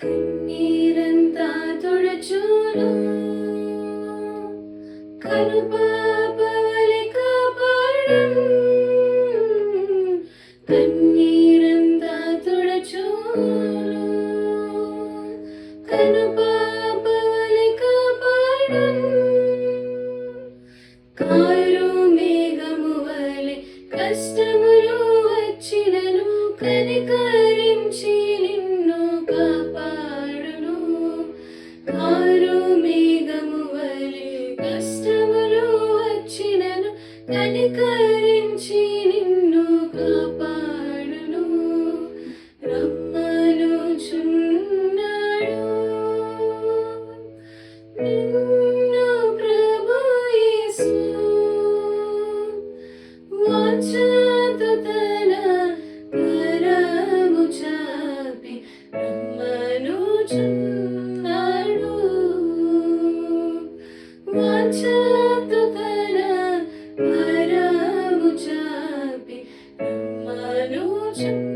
కన్నీరంతా తుడుచును కనుపాపవలె కాపాడును కన్నీరంతా తుడుచును కనుపాపవలె కాపాడును కారు మేఘము వలె కష్టములు వచ్చినను కనికరించి నిన్ను కాపాడును కారు మేఘము వలె కష్టములు వచ్చినను కనికరించి నిన్ను కాపాడును రమ్మనుచున్నాడు నిన్ను ప్రభు యేసు వాంఛతో తన కరము చాపి రమ్మనుచున్నాడు వాంఛతో తన కరము చాపి రమ్మనుచున్నాడు